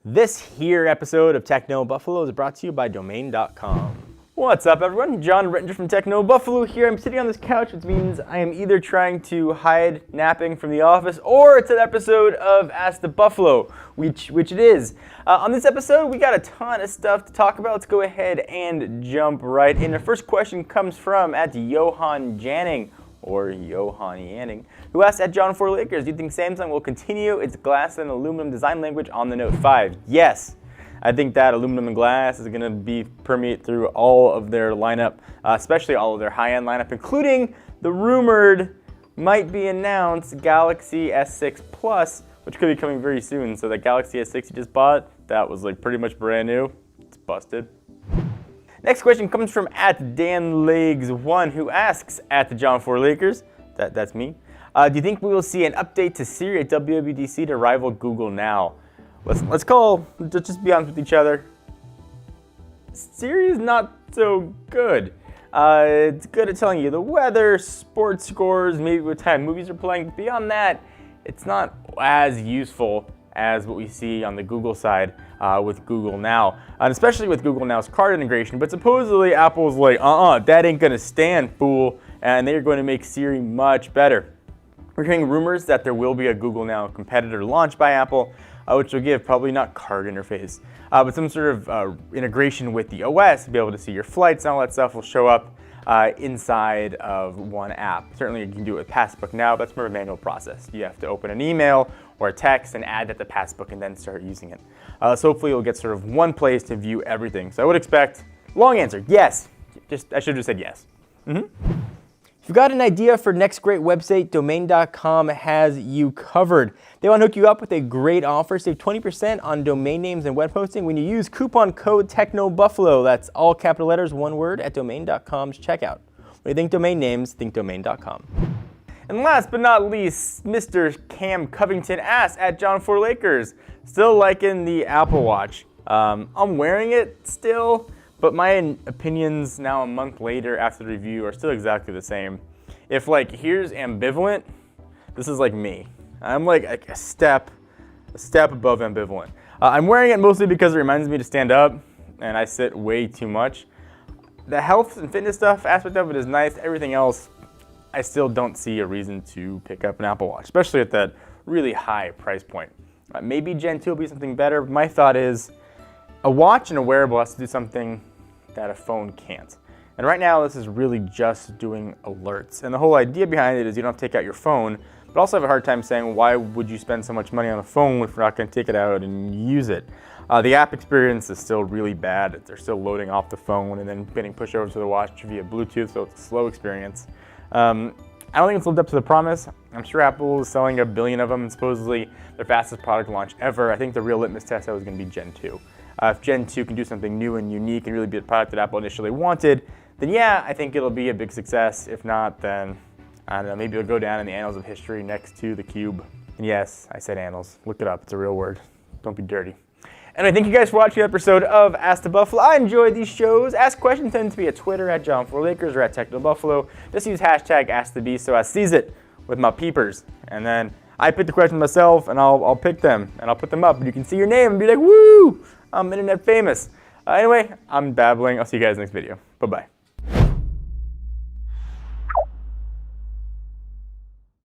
This here episode of Techno Buffalo is brought to you by Domain.com. What's up, everyone? John Rittinger from Techno Buffalo here. I'm sitting on this couch, which means I am either trying to hide napping from the office or it's an episode of Ask the Buffalo, which it is. On this episode, we got a ton of stuff to talk about. Let's go ahead and jump right in. The first question comes from at Johan Janning, or Johan Yanning, who asked at John4 Lakers, do you think Samsung will continue its glass and aluminum design language on the Note 5? Yes. I think that aluminum and glass is going to permeate through all of their lineup, especially all of their high-end lineup, including the rumored, might be announced Galaxy S6 Plus, which could be coming very soon. So that Galaxy S6 you just bought, that was like pretty much brand new. It's busted. Next question comes from at DanLegs1, who asks at the John4 Lakers, that's me, do you think we will see an update to Siri at WWDC to rival Google Now? Listen, let's just be honest with each other. Siri is not so good. It's good at telling you the weather, sports scores, maybe what time movies are playing. But beyond that, it's not as useful as what we see on the Google side with Google Now, and especially with Google Now's card integration. But supposedly Apple's like, that ain't gonna stand, fool, and they're going to make Siri much better. We're hearing rumors that there will be a Google Now competitor launched by Apple, which will give probably not card interface, but some sort of integration with the OS to be able to see your flights and all that stuff will show up inside of one app. Certainly you can do it with Passbook now, but that's more of a manual process. You have to open an email or a text and add that to Passbook and then start using it. So hopefully you'll get sort of one place to view everything. So I would expect, long answer, yes. I should have just said yes. If you've got an idea for next great website, Domain.com has you covered. They want to hook you up with a great offer. Save 20% on domain names and web hosting when you use coupon code TechnoBuffalo. That's all capital letters, one word, at Domain.com's checkout. When you think domain names, think Domain.com. And last but not least, Mr. Cam Covington asks at John4 Lakers, still liking the Apple Watch. I'm wearing it still, but my opinions now a month later after the review are still exactly the same. If here's ambivalent, this is like me. I'm like a step above ambivalent. I'm wearing it mostly because it reminds me to stand up, and I sit way too much. The health and fitness stuff aspect of it is nice. Everything else, I still don't see a reason to pick up an Apple Watch, especially at that really high price point. Maybe Gen 2 will be something better. My thought is a watch and a wearable has to do something that a phone can't. And right now, this is really just doing alerts. And the whole idea behind it is you don't have to take out your phone, but also have a hard time saying, why would you spend so much money on a phone if you're not going to take it out and use it? The app experience is still really bad. They're still loading off the phone and then getting pushed over to the watch via Bluetooth, so it's a slow experience. I don't think it's lived up to the promise. I'm sure Apple is selling 1 billion of them, and supposedly their fastest product launch ever. I think the real litmus test is going to be Gen 2. If Gen 2 can do something new and unique and really be the product that Apple initially wanted, then yeah, I think it'll be a big success. If not, then, I don't know, maybe it'll go down in the annals of history next to the Cube. And yes, I said annals. Look it up. It's a real word. Don't be dirty. Anyway, thank you guys for watching the episode of Ask the Buffalo. I enjoy these shows. Ask questions tend to be at Twitter at John4 Lakers or at Techno Buffalo. Just use hashtag AskTheBeast so I sees it with my peepers. And then I pick the questions myself, and I'll pick them, and I'll put them up. And you can see your name and be like, woo! I'm internet famous. Anyway, I'm babbling. I'll see you guys next video. Bye-bye.